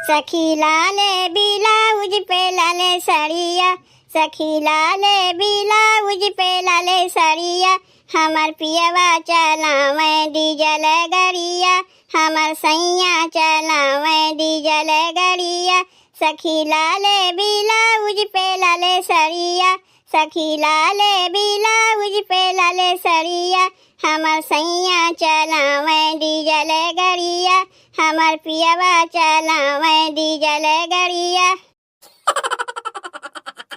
सखी लाले ब्लाउज पे लाले साड़िया, सखी लाले ब्लाउज पे लाले साड़िया, हमर पियवा चलावे डीजल गड़िया, हमर सैया चलावे डीजल गड़िया। सखी लाले ब्लाउज पे लाले साड़िया, सखी लाले ब्लाउज पे लाले साड़िया, हमर सैया चलावे डीजल गड़िया, हमर पियवा चलावे डीजल गड़िया।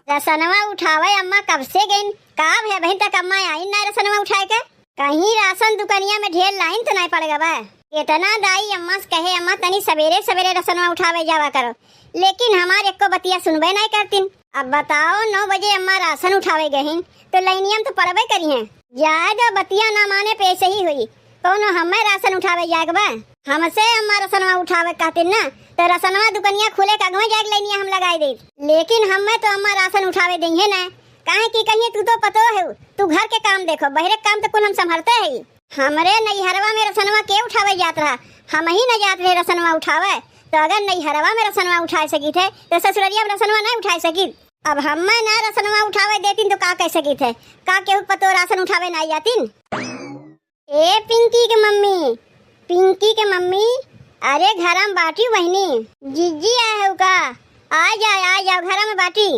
रसनवा उठावे अम्मा कब से गईन? का है बहन तक अम्मा आई ना रसनवा उठाए के? कहीं राशन दुकानिया में ढेर लाइन तो नहीं पड़ गवा। इतना दाई अम्मा से कहे अम्मा तनी सवेरे सवेरे रसनवा उठावे जावा करो, लेकिन हमारे एको बतिया सुनबे नहीं करतीन। अब बताओ 9 बजे अम्मा राशन उठावे गहीन तो लाइनियम तो पड़बे करी हैं। जाएगा बतिया ना माने पे ऐसे ही हुई। कौनो हमें राशन उठावे जाएगा बा? हमसे अम्मा रसनवा उठावे कहतीन ना तो रसनवा दुकानिया खुले कगवे जाएग लाइनिया हम लगाई दे, लेकिन हमें तो अम्मा राशन उठावे देंगे ना। काहे की कहिए तू तो पतो है, तू घर के काम देखो, बहरे काम तो कुल हम संभालते है। हमरे नैहरवा में रसनवा के उठावे जात रहा, हम ही न जात रहे रसनवा उठावे। तो अगर नैहरवा में रसनवा उठाए सकी थे तो ससुररिया में रसनवा नहीं उठाए सकी। अब हमें ना रसनवा उठावे देतीन तो का कह सकी थे? का केहू पतो राशन उठावे नहीं जातीन? ए पिंकी के मम्मी, पिंकी के मम्मी, अरे घर में बाटी बहनी, जीजी आए हो का? आ जाओ घर में बाटी।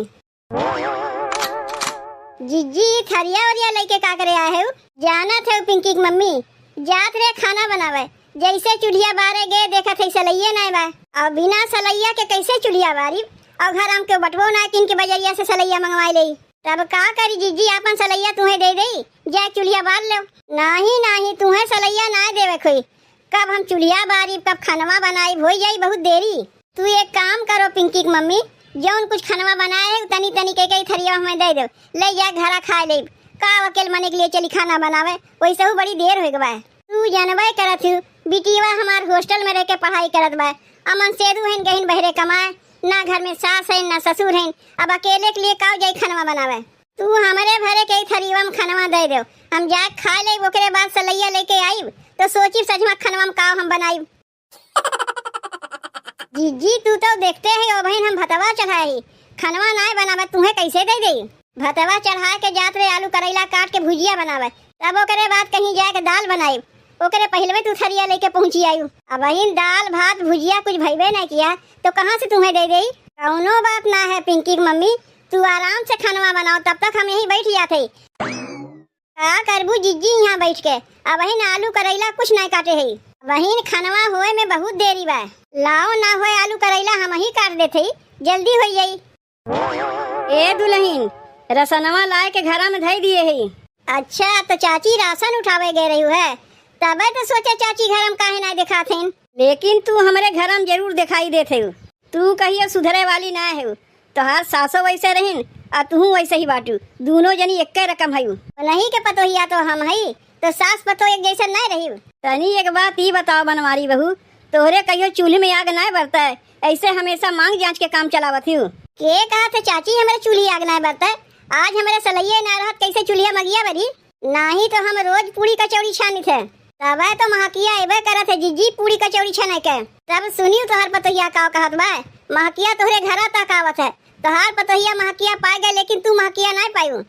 जीजी थरिया वरिया लेके का करे आए हो? जाना थे पिंकी की मम्मी, जात रे खाना बनावे। जैसे चूल्हिया बारे गए देखा थे सलैया नहीं बा, और बिना सलैया के कैसे चूल्हिया बारी? और घर हम के बटवो ना किन के बजरिया से सलैया मंगवाई ले। तब का करी जीजी अपन सलैया तुम्हें दे दे, जा चूल्हिया बार लो। नहीं तुम्हें सलैया ना देवे कोई। कब हम चूल्हिया बारी कब खनवा बनाई हो जाई बहुत देरी। तू एक काम करो पिंकी की मम्मी, जौन कुछ खनवा बनाए है तनी तनी के थरिया हमें दे दो, ले जा घरा खा ले। का अकेले मने के लिए चली खाना बनावे, वैसे ही बड़ी देर हो गवा। तू जानबे करत हूँ बिटिया हमार हॉस्टल में रह के पढ़ाई करत बा। अमन सेदू हैं गहीन बहरे कमाए, ना घर में सास है ना ससुर हैं। अब अकेले के लिए का जाई खनवा बनावे? तू हमारे भरे के थरिया में खनवा दे दो, हम जा खा ले। ओकरे बाद सलैया लेके आई तो सोची सजमा खनवा में का हम बनाई। जीजी तू तो देखते है ओ बहन हम भतवा चढ़ाई, खनवा नहीं बनावे तुम्हें कैसे दे दे? भतवा चढ़ा के जात रे आलू करेला काट के भुजिया बनावे, तब ओकरे बाद कहीं जाके दाल बनाई। ओकरे पहले तू थरिया लेके पहुंची आयु। अब बहन दाल भात भुजिया कुछ भइबे नहीं किया तो कहाँ से तुम्हें दे दे? कौनो बात ना है पिंकी की मम्मी, तू आराम से खनवा बनाओ, तब तक हम यहीं बैठ जाते। का करबू जीजी यहाँ बैठ के? अब बहन आलू करेला कुछ नहीं काटे है, बहन खनवा होए में बहुत देरी बा। लाओ ना होए आलू करेला हम ही काट देते, जल्दी हो जाई। ए दुल्हन रसनवा लाए के घरा में धई दिए है। अच्छा तो चाची राशन उठावे गए रही है, तबे तो सोचे चाची घर में काहे नहीं दिखा थे। लेकिन तू हमारे घर में जरूर दिखाई देते हो। तू कहिए सुधरे वाली ना है, तोहार सासो वैसे रहीन और तू वैसे ही बाटू, दोनों जनी एक रकम है। नहीं के पतोहिया तो हम है तो सास पतो एक जैसा नहीं रही। तनी एक बात ही बताओ बनवारी बहू, तोहरे कहियो चूल्हे में आग नहीं बरता है, ऐसे हमेशा मांग जांच के काम चलावत हूँ। के कहा थे चाची हमारे चूल्हे आग नहीं बरता है? आज हमारे सलैया ना रहत कैसे चूल्हा मगिया बरी? नहीं तो हम रोज पूरी कचौड़ी छानी थे, तब तो महकिया एबे करत है जीजी पूरी कचौड़ी छाने के। तब सुनियो तोहर पतोहिया का कहत बा, महकिया तोहरे घरा तक आवत है। तोहार पतोहिया महकिया पाए गए लेकिन तू महकिया नहीं पायू।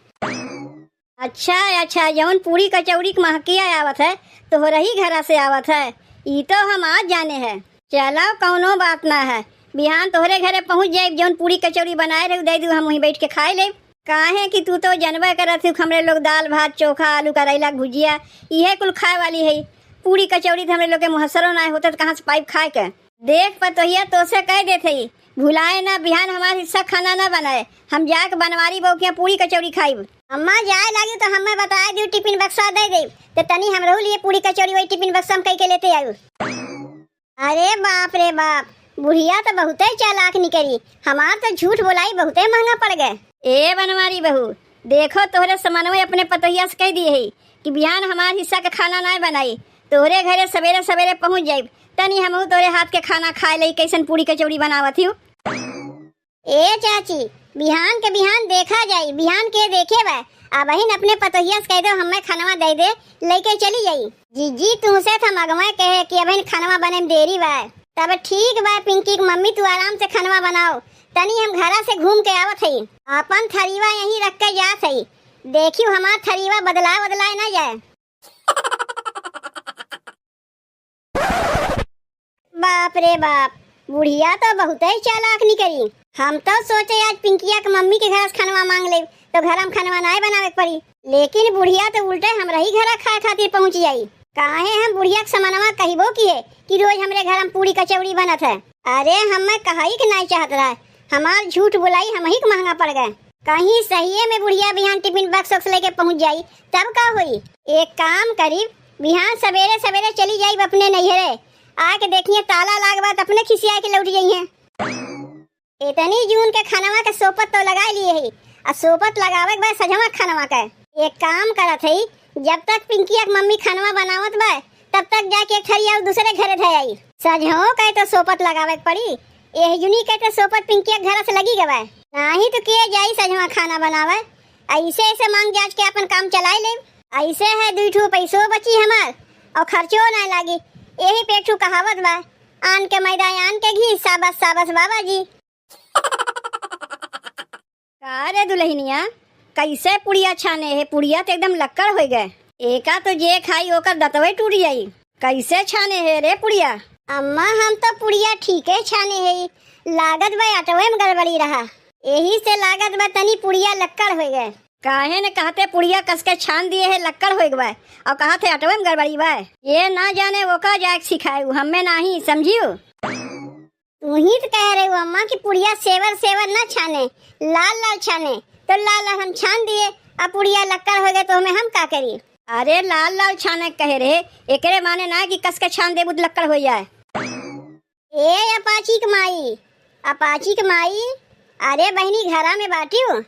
अच्छा जौन पूरी कचौड़ी के महकिया आवत है तोहरा ही घरा से आवत है, ई तो हम आज जाने हैं। चलो कौनो बात ना है, बिहान तोहरे घरे पहुँच जाए, जौन पूरी कचौड़ी बनाए रहे दे दू, हम वहीं बैठ के खाए ले। काहे कि तू तो जनबे करत हूँ हमरे लोग दाल भात चोखा आलू करेला भुजिया यह कुल खाए वाली है। पूरी कचौड़ी तो हमरे लोग के मुहसरो ना होते तो कहाँ से पाइप खाए के? देख पतोहिया तो से कह देते भुलाए ना, बिहान हमारे हिस्सा खाना ना बनाए, हम जाके बनवारी बहू के पूरी कचौड़ी खाई। अम्मा जाए लगी तो हमें बताए दी टिफिन बक्सा दे दे, तो तनी हमरो लिए पूरी कचौड़ी वही टिफिन बक्सा में कह के लेते आयु। अरे बाप रे बाप, बुढ़िया तो बहुत ही चालाक निकली, हमार तो झूठ बोलाई बहुत ही महंगा पड़ गए। ए बनवारी बहू देखो तोहरे समन्वय अपने पतोहिया से कह दिए है कि बिहान हमारे हिस्सा का खाना नहीं बनाई, तोहरे घरे सवेरे सवेरे पहुँच जाये, तनी हम तोरे हाथ के खाना खाए ले कैसन पूरी कचौड़ी बनावत हूँ। ए चाची बिहान के बिहान देखा जाई, बिहान के देखे बा। अब बहन अपने पतोहिया से कह दो हमें खानवा दे दे लेके चली जाई। जीजी तुमसे था मगवा कहे कि अब खानवा बने में देरी बा। तब ठीक बा पिंकी की मम्मी, तू आराम से खनवा बनाओ। तनी हम घरा से घूम के आवत हई, अपन थरीवा यहीं रख के जात हई। देखियो हमार थरीवा बदलाए ना जाए। बाप रे बाप, बुढ़िया तो बहुत ही चालाक निकली। हम तो सोचे आज पिंकिया के मम्मी के घर से खनवा मांग ले तो घर में खनवा नहीं बनावे पड़ी, लेकिन बुढ़िया तो उल्टे हमरा ही घर खाए खातिर पहुँच जाई। काहे हम बुढ़िया के समानवा कहिबो किए कि रोज हमरे घर में पूरी कचौड़ी बनत है। अरे हमें कहाई के नहीं चाहत रहा, हमार झूठ बुलाई हम ही के महंगा पड़ गए। कहीं सही में बुढ़िया बिहान टिफिन बॉक्स लेके पहुँच जाई तब का हुई। एक काम करी, बिहान सवेरे सवेरे चली जाई अपने नैहरे, आके देखिए ताला लाग बात अपने खिसिया के लौट जाइए। इतनी जून के खनवा के सोपत तो लगा लिए है, और सोपत लगावे के बाद सजवा खनवा के एक काम करत है। जब तक पिंकिया की मम्मी खनवा बनावत बा तब तक जाके एक थरिया दूसरे घरे थे आई। सजहो कहे तो सोपत लगावे के पड़ी, एह जुनी कहे तो सोपत पिंकिया घर से लगी गवा, नहीं तो किए जाई सजवा खाना बनावे। ऐसे ऐसे मांग जांच के अपन काम चलाए ले, ऐसे है 2 ठो पैसों बची हमार और खर्चो नहीं लागी। यही पेटू कहावत बा, आन के मैदा आन के घी, साबस साबस बाबा जी। अरे दुल्हनिया कैसे पुड़िया छाने है? पुड़िया तो एकदम लक्कड़ हो गए, एका तो जे खाई ओकर दतवे टूट जाई। कैसे छाने है रे पुड़िया? अम्मा हम तो पुड़िया ठीक है छाने है, लागत बा आटवे में गड़बड़ी रहा, यही से लागत बा तनी पुड़िया लक्कड़ हो गए। काहे ने कहते पुड़िया कस के छान दिए है लक्कड़ हो गए और कहते आटवे में गड़बड़ी बा। ये ना जाने वो का जाए सिखाए हमें नहीं समझियो। तू ही तो कह रहे हो अम्मा कि पुड़िया सेवर सेवर ना छाने, लाल लाल छाने, तो लाल लाल हम छान दिए, अब पुड़िया लक्कड़ हो गए तो हमें हम का करी। अरे लाल लाल छाने कहे रहे, एकरे माने ना कि कस के छान दे बुत लक्कड़ हो जाए। ए अपाची के माई, अपाची के माई, अरे बहनी घरा में बाटी हो।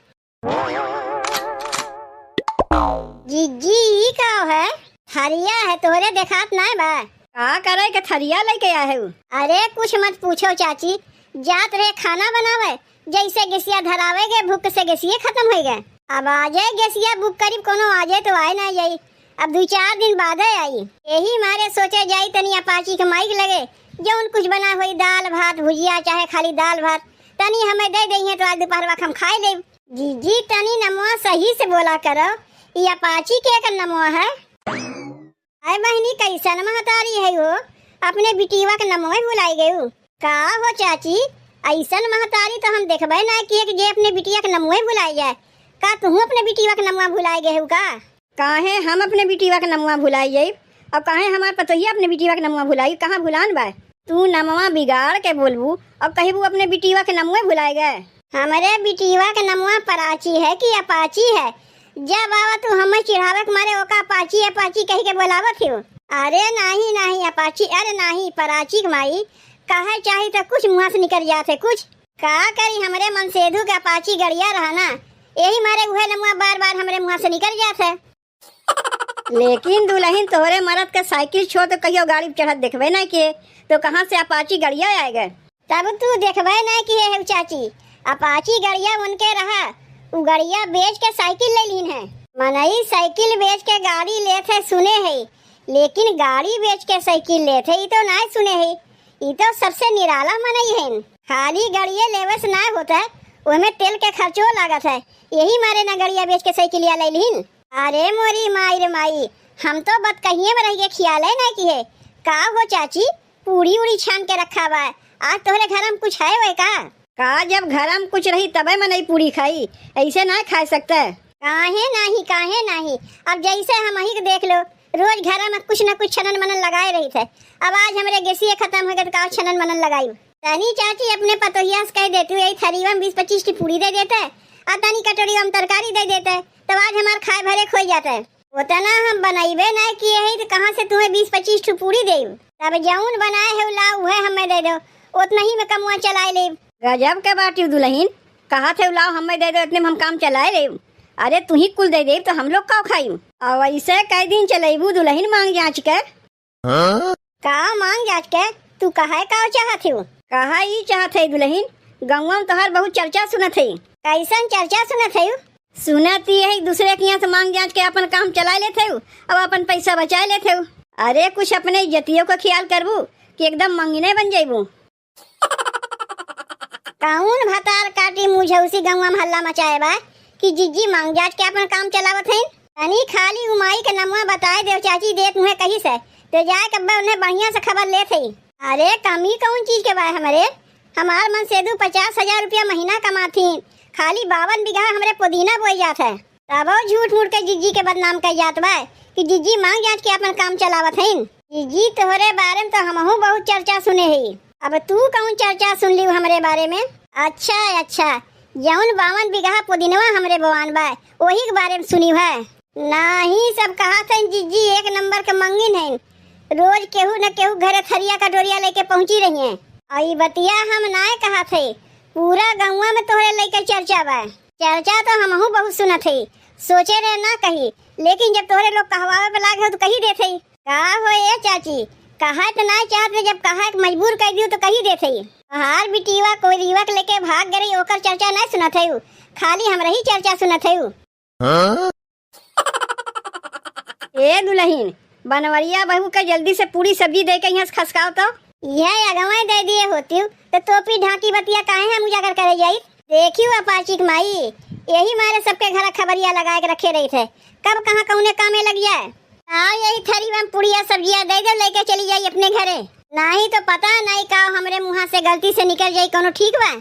जीजी का है? थरिया है तोरे देखात ना बा? का करे के थरिया लेके आए है? अरे कुछ मत पूछो चाची, जात रहे खाना बनावे, जैसे गेसिया धरावे गए भूख से गेसिया खत्म हो गए। अब आ जाए गेसिया बुक करीब कोनो आ जाए तो आए ना जाई, अब 2-4 दिन बाद आई। यही मारे सोचे जाई तनी अपाची के माइक लगे जो कुछ बना हुई दाल भात भुजिया चाहे खाली दाल भात तनी हमें दे दही तो आज दोपहर हम खाए ले। जीजी तनी नमवा सही से बोला करो, ये अपाची के कर नमवा है? अरे बहनी कैसा महतारी है वो, अपने बिटिया के नमवा भुलाई गई का हो चाची? ऐसा महतारी तो हम देखबे ना कि जे अपने बिटिया के नमवा भुलाई जाए। का तू अपने बिटिया के नमवा भुलाई गए हो का? काहे हम अपने बिटिया के नमवा भुलाई जाई और काहे हमार पतोहिया अपने बिटिया के नमवा भुलाई? कहाँ भुलान बा? तू नमवा बिगाड़ के बोलबू और कहबू अपने बिटिया के नमवा भुलाई गए। हमारे बिटिया के नमवा पराची है कि अपाची है? जब आवा तू हमें चिढ़ावे के मारे ओका अपाची अपाची कह के बोलावत हो। अरे नहीं नहीं अपाची, अरे नहीं पराची के माई, कहे चाहे तो कुछ मुँह से निकल जाते कुछ। का करी हमारे मन सेधु के अपाची गड़िया रहना, यही मारे उहे नमुआ बार बार हमारे मुँह से निकल जाते। लेकिन दुल्हन तोहरे मरद के साइकिल छोड़ तो कहियो गाड़ी चढ़त देखबे ना के, तो कहाँ से अपाची गड़िया आएगा? तब तू देखबे ना कि है चाची, अपाची गड़िया उनके रहा, उ गड़िया बेच के साइकिल ले लीन है। मनई साइकिल बेच के गाड़ी लेते सुने है, लेकिन गाड़ी बेच के साइकिल लेते ही तो ना सुने है। ये तो सबसे निराला मनई है, खाली गड़िया लेवे से ना होता है, उसमें तेल के खर्चो लागत है, यही मारे ना गड़िया बेच के साइकिल ले लीन। अरे मोरी माई रे माई, हम तो बत कहिए में रह के खियाल है ना कि है का हो चाची, पूरी उड़ी छान के रखा हुआ है, आज तोहरे घर में कुछ है वे का जब घर में कुछ रही तबे मैं नहीं पूरी खाई, ऐसे ना खा सकते। काहे नहीं, अब जैसे हम ही देख लो, रोज घर में कुछ न कुछ छनन मनन लगाए रही थे, अब आज हमारे गैसिया खत्म हो गए तो छनन मनन लगाई। तनी चाची अपने पतोहिया से कह देती है थरीवा में 20-25 की पूरी दे देते है और तनी कटोरी में तरकारी दे देते है, तब आज हमारे खाए भरे खो जाता है। उतना हम बनाइबे ना किए है तो कहाँ से तुम्हें 20-25 की पूरी दे, तब जौन बनाए है ला वह हमें दे दो, उतना ही में कमुआ चलाए ले। गजब के बाटी दुल्हन, कहा थे लाओ हमें दे दो, इतने में हम काम चलाए रहे। अरे तू ही कुल दे दे तो हम लोग का खाई, और ऐसे कई दिन चलेबू दुल्हन मांग जांच के। का मांग जांच के? तू कहा का चाहत हो? कहा ही चाहत है दुल्हन, गाँव में तोहर बहुत चर्चा सुनत है। कैसन चर्चा सुनत है? सुनती है दूसरे के यहाँ से मांग जांच के अपन काम चला लेते हो, अब अपन पैसा बचा लेते हो। अरे कुछ अपने इज्जतियों का ख्याल करबू, कि एकदम मंगिने बन जाइबू। कौन भतार काटी मुझौसी गंवा में हल्ला मचाए बा कि जिज्जी मांग जाच के अपन काम चलावत हैं। तनी खाली उमाई के नमुआ बताए देव चाची दे तुम्हें कही से तो जाए कब्बे उन्हें बढ़िया से खबर ले थी। अरे कमी कौन चीज के बा हमारे, हमार मन से 50,000 रुपया महीना कमाती, खाली 52 बीघा हमरे पुदीना बोई जात है। तब झूठ मूठ के जिज्जी के बदनाम कर जात बा कि जिज्जी मांग जाच के अपन काम चलावत हैं। जिज्जी तोहरे बारे में तो हमहू बहुत चर्चा सुने ही, अब तू कौन चर्चा सुन ली हमरे बारे में? अच्छा जौन 52 बीघा पुदीनवा हमरे बवान बा वही के बारे में सुनी है। नहीं सब कहा था जिज्जी एक नंबर के मंगिन है, रोज केहू न केहू घरे थरिया कटोरिया लेके पहुंची रही है। आई बतिया हम नाय कहा थे, पूरा गौवा में तोहरे लेके चर्चा बा। चर्चा तो हमहू बहुत सुना थे, सोचे रहे ना कही, लेकिन जब तोहरे लोग कहवावे पे लागे तो कही देते। का हो ये चाची, कहा तो ना चाहते, जब कहा मजबूर कर दियो तो कही देते। हार बिटीवा कोई रीवा के लेके भाग गई ओकर चर्चा नहीं सुना थे, खाली हमरा ही चर्चा सुना थे। ए दुल्हन, बनवरिया बहू के जल्दी से पूरी सब्जी दे के यहाँ से खसकाओ तो। यह अगवाई दे दिए होती तो टोपी ढाकी बतिया काहे हम उजागर करे जाई। देखियो अपाची की माई, यही मारे सबके घर खबरिया लगा के रखे रही थे, कब कहाँ कौने कामे लग जाए। आओ यही थरी में पुड़िया सब्जियां दे दो, लेके चली जाई अपने घरे, नहीं तो पता नहीं का हमरे मुँह से गलती से निकल जाई कोनो। ठीक बा।